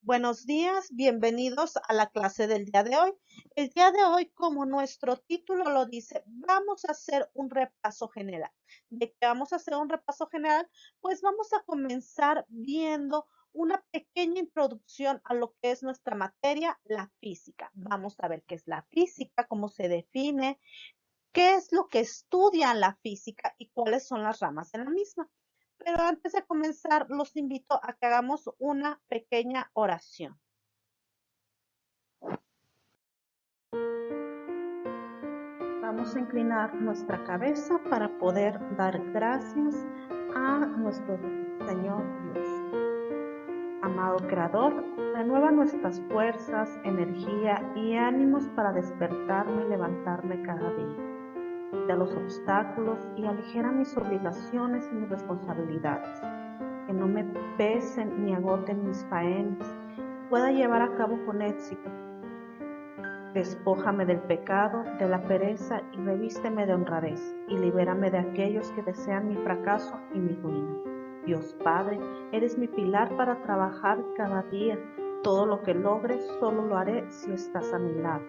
Buenos días, bienvenidos a la clase del día de hoy. El día de hoy, como nuestro título lo dice, vamos a hacer un repaso general. ¿De qué vamos a hacer un repaso general? Pues vamos a comenzar viendo una pequeña introducción a lo que es nuestra materia, la física. Vamos a ver qué es la física, cómo se define, qué es lo que estudia la física y cuáles son las ramas de la misma. Pero antes de comenzar, los invito a que hagamos una pequeña oración. Vamos a inclinar nuestra cabeza para poder dar gracias a nuestro Señor Dios. Amado Creador, renueva nuestras fuerzas, energía y ánimos para despertarme y levantarme cada día. Quita los obstáculos y aligera mis obligaciones y mis responsabilidades. Que no me pesen ni agoten mis faenas, pueda llevar a cabo con éxito. Despójame del pecado, de la pereza y revísteme de honradez, y libérame de aquellos que desean mi fracaso y mi ruina. Dios Padre, eres mi pilar para trabajar cada día. Todo lo que logre solo lo haré si estás a mi lado.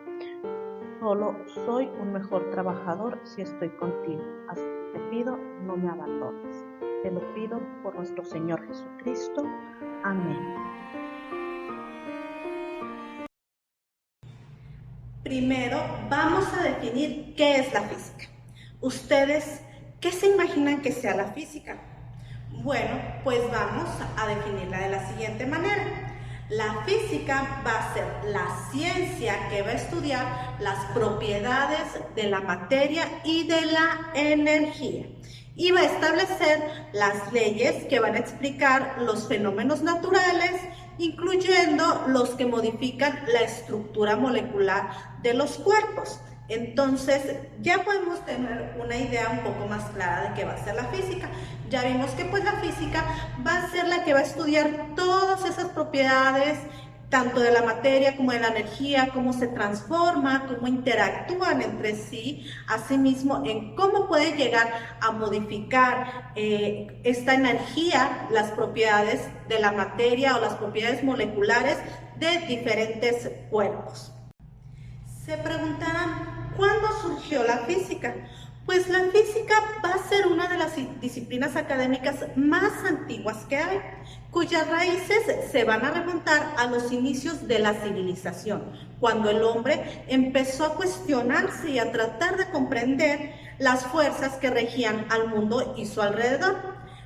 Solo soy un mejor trabajador si estoy contigo. Así te pido, no me abandones. Te lo pido por nuestro Señor Jesucristo. Amén. Primero, vamos a definir qué es la física. ¿Ustedes qué se imaginan que sea la física? Bueno, pues vamos a definirla de la siguiente manera. La física va a ser la ciencia que va a estudiar las propiedades de la materia y de la energía. Y va a establecer las leyes que van a explicar los fenómenos naturales, incluyendo los que modifican la estructura molecular de los cuerpos. Entonces ya podemos tener una idea un poco más clara de qué va a ser la física. Ya vimos que pues la física va a ser la que va a estudiar todas esas propiedades, tanto de la materia como de la energía, cómo se transforma, cómo interactúan entre sí, asimismo en cómo puede llegar a modificar esta energía, las propiedades de la materia o las propiedades moleculares de diferentes cuerpos. Se preguntarán, ¿cuándo surgió la física? Pues la física va a ser una de las disciplinas académicas más antiguas que hay, cuyas raíces se van a remontar a los inicios de la civilización, cuando el hombre empezó a cuestionarse y a tratar de comprender las fuerzas que regían al mundo y su alrededor.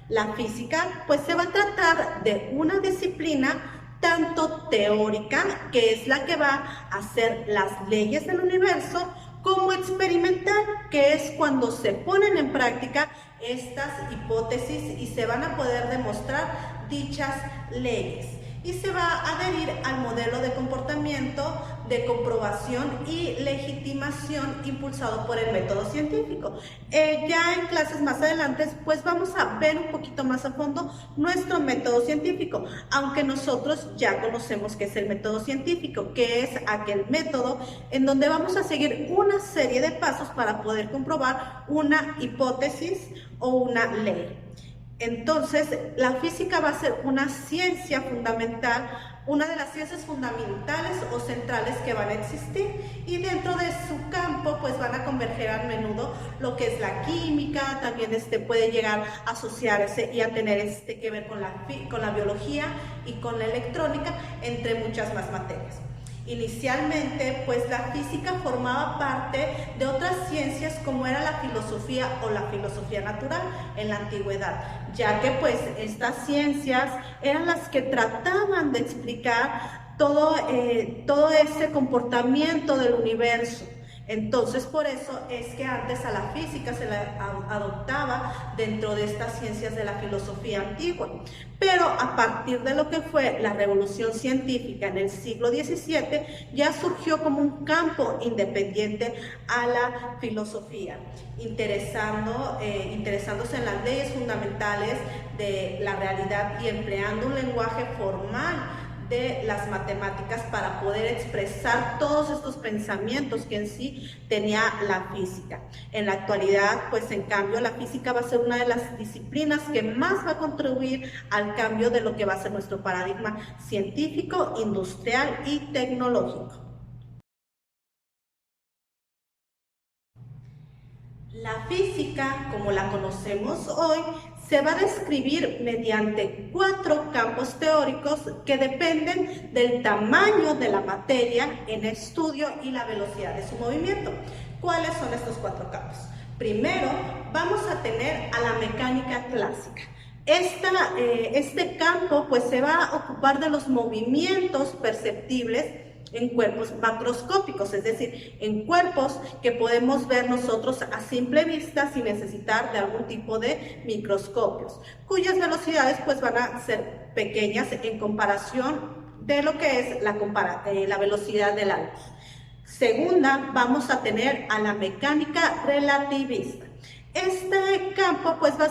La física pues se va a tratar de una disciplina tanto teórica, que es la que va a hacer las leyes del universo, como experimental, que es cuando se ponen en práctica estas hipótesis y se van a poder demostrar dichas leyes. Y se va a adherir al modelo de comportamiento de comprobación y legitimación impulsado por el método científico. Ya en clases más adelante, pues vamos a ver un poquito más a fondo nuestro método científico, aunque nosotros ya conocemos qué es el método científico, que es aquel método en donde vamos a seguir una serie de pasos para poder comprobar una hipótesis o una ley. Entonces, la física va a ser una ciencia fundamental, una de las ciencias fundamentales o centrales que van a existir, y dentro de su campo pues van a converger a menudo lo que es la química, también puede llegar a asociarse y a tener que ver con la biología y con la electrónica, entre muchas más materias. Inicialmente, pues la física formaba parte de otras ciencias como era la filosofía o la filosofía natural en la antigüedad, ya que pues estas ciencias eran las que trataban de explicar todo ese comportamiento del universo. Entonces, por eso es que antes a la física se la adoptaba dentro de estas ciencias de la filosofía antigua. Pero a partir de lo que fue la revolución científica en el siglo XVII, ya surgió como un campo independiente a la filosofía, interesándose en las leyes fundamentales de la realidad y empleando un lenguaje formal de las matemáticas para poder expresar todos estos pensamientos que en sí tenía la física. En la actualidad, pues en cambio, la física va a ser una de las disciplinas que más va a contribuir al cambio de lo que va a ser nuestro paradigma científico, industrial y tecnológico. La física, como la conocemos hoy, se va a describir mediante 4 campos teóricos que dependen del tamaño de la materia en estudio y la velocidad de su movimiento. ¿Cuáles son estos 4 campos? Primero, vamos a tener a la mecánica clásica. Este campo pues se va a ocupar de los movimientos perceptibles en cuerpos macroscópicos, es decir, en cuerpos que podemos ver nosotros a simple vista sin necesitar de algún tipo de microscopios, cuyas velocidades pues van a ser pequeñas en comparación de lo que es la velocidad de la luz. Segunda, vamos a tener a la mecánica relativista. Este campo pues va a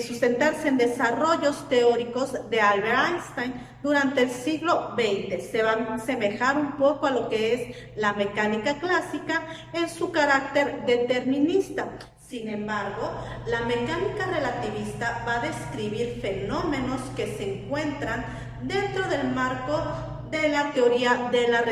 sustentarse en desarrollos teóricos de Albert Einstein durante el siglo XX. Se va a asemejar un poco a lo que es la mecánica clásica en su carácter determinista. Sin embargo, la mecánica relativista va a describir fenómenos que se encuentran dentro del marco de la teoría de la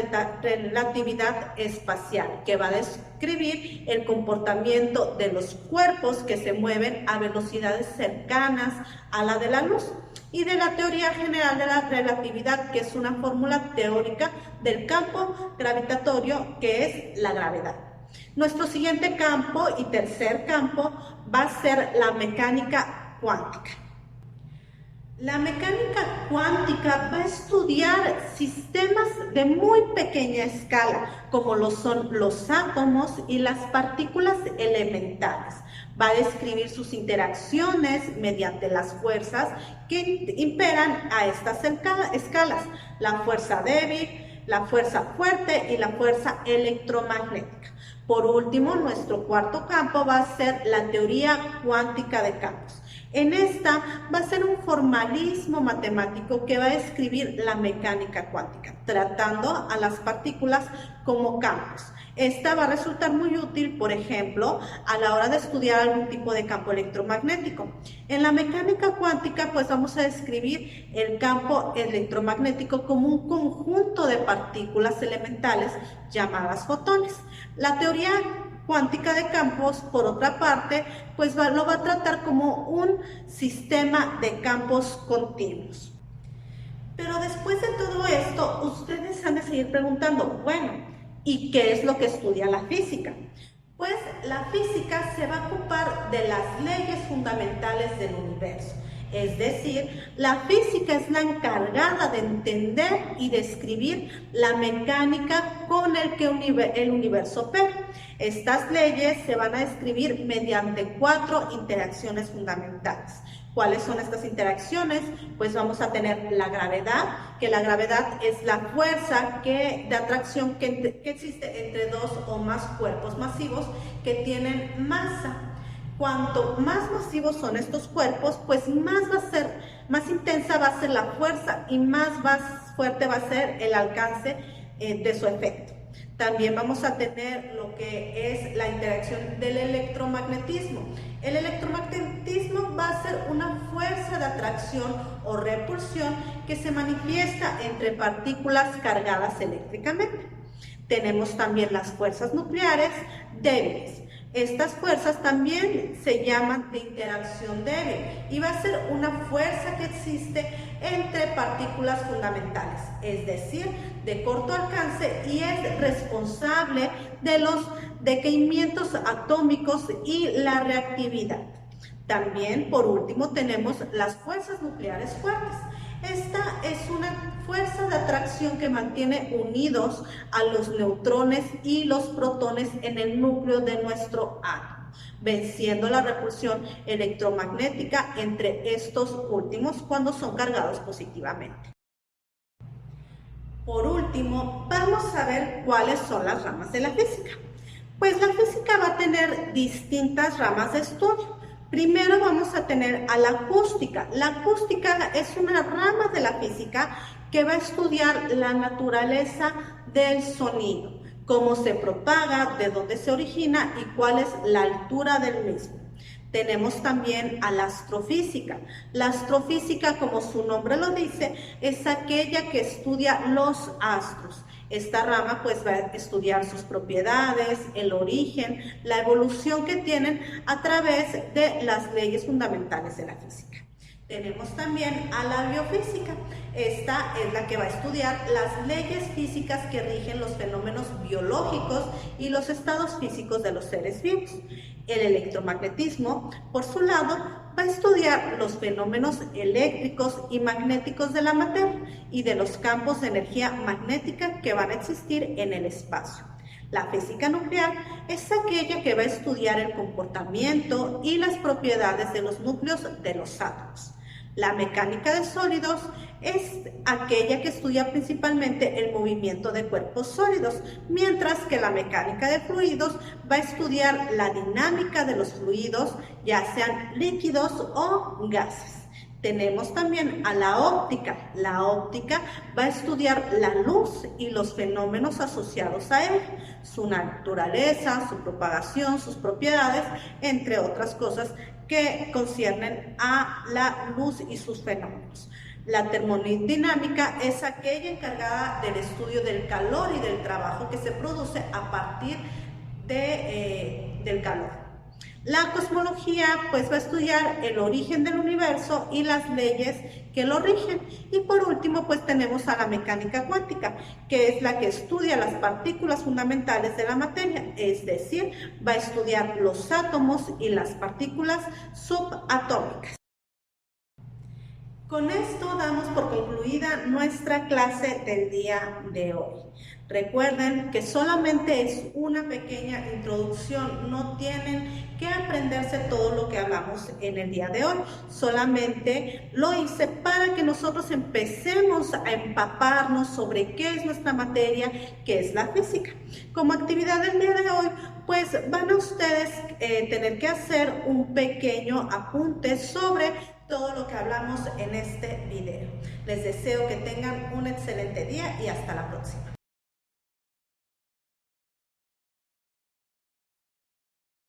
relatividad espacial, que va a describir el comportamiento de los cuerpos que se mueven a velocidades cercanas a la de la luz, y de la teoría general de la relatividad, que es una fórmula teórica del campo gravitatorio, que es la gravedad. Nuestro siguiente campo y tercer campo va a ser la mecánica cuántica. La mecánica cuántica va a estudiar sistemas de muy pequeña escala, como lo son los átomos y las partículas elementales. Va a describir sus interacciones mediante las fuerzas que imperan a estas escalas: la fuerza débil, la fuerza fuerte y la fuerza electromagnética. Por último, nuestro cuarto campo va a ser la teoría cuántica de campos. En esta va a ser un formalismo matemático que va a describir la mecánica cuántica, tratando a las partículas como campos. Esta va a resultar muy útil, por ejemplo, a la hora de estudiar algún tipo de campo electromagnético. En la mecánica cuántica, pues vamos a describir el campo electromagnético como un conjunto de partículas elementales llamadas fotones. La teoría cuántica de campos, por otra parte, pues lo va a tratar como un sistema de campos continuos. Pero después de todo esto, ustedes han de seguir preguntando, bueno, ¿y qué es lo que estudia la física? Pues la física se va a ocupar de las leyes fundamentales del universo. Es decir, la física es la encargada de entender y describir la mecánica con el que el universo opera. Estas leyes se van a describir mediante 4 interacciones fundamentales. ¿Cuáles son estas interacciones? Pues vamos a tener la gravedad, que la gravedad es la fuerza de atracción que existe entre 2 o más cuerpos masivos que tienen masa. Cuanto más masivos son estos cuerpos, pues más intensa va a ser la fuerza y más fuerte va a ser el alcance de su efecto. También vamos a tener lo que es la interacción del electromagnetismo. El electromagnetismo va a ser una fuerza de atracción o repulsión que se manifiesta entre partículas cargadas eléctricamente. Tenemos también las fuerzas nucleares débiles. Estas fuerzas también se llaman de interacción débil y va a ser una fuerza que existe entre partículas fundamentales, es decir, de corto alcance, y es responsable de los decaimientos atómicos y la reactividad. También, por último, tenemos las fuerzas nucleares fuertes. Esta es una fuerza de atracción que mantiene unidos a los neutrones y los protones en el núcleo de nuestro átomo, venciendo la repulsión electromagnética entre estos últimos cuando son cargados positivamente. Por último, vamos a ver cuáles son las ramas de la física. Pues la física va a tener distintas ramas de estudio. Primero vamos a tener a la acústica. La acústica es una rama de la física que va a estudiar la naturaleza del sonido, cómo se propaga, de dónde se origina y cuál es la altura del mismo. Tenemos también a la astrofísica. La astrofísica, como su nombre lo dice, es aquella que estudia los astros. Esta rama pues va a estudiar sus propiedades, el origen, la evolución que tienen a través de las leyes fundamentales de la física. Tenemos también a la biofísica. Esta es la que va a estudiar las leyes físicas que rigen los fenómenos biológicos y los estados físicos de los seres vivos. El electromagnetismo, por su lado, va a estudiar los fenómenos eléctricos y magnéticos de la materia y de los campos de energía magnética que van a existir en el espacio. La física nuclear es aquella que va a estudiar el comportamiento y las propiedades de los núcleos de los átomos. La mecánica de sólidos es aquella que estudia principalmente el movimiento de cuerpos sólidos, mientras que la mecánica de fluidos va a estudiar la dinámica de los fluidos, ya sean líquidos o gases. Tenemos también a la óptica. La óptica va a estudiar la luz y los fenómenos asociados a ella, su naturaleza, su propagación, sus propiedades, entre otras cosas que conciernen a la luz y sus fenómenos. La termodinámica es aquella encargada del estudio del calor y del trabajo que se produce a partir del calor. La cosmología pues va a estudiar el origen del universo y las leyes que lo rigen. Y por último pues tenemos a la mecánica cuántica, que es la que estudia las partículas fundamentales de la materia, es decir, va a estudiar los átomos y las partículas subatómicas. Con esto damos por concluida nuestra clase del día de hoy. Recuerden que solamente es una pequeña introducción, no tienen que aprenderse todo lo que hablamos en el día de hoy. Solamente lo hice para que nosotros empecemos a empaparnos sobre qué es nuestra materia, qué es la física. Como actividad del día de hoy, pues van a ustedes tener que hacer un pequeño apunte sobre todo lo que hablamos en este video. Les deseo que tengan un excelente día y hasta la próxima.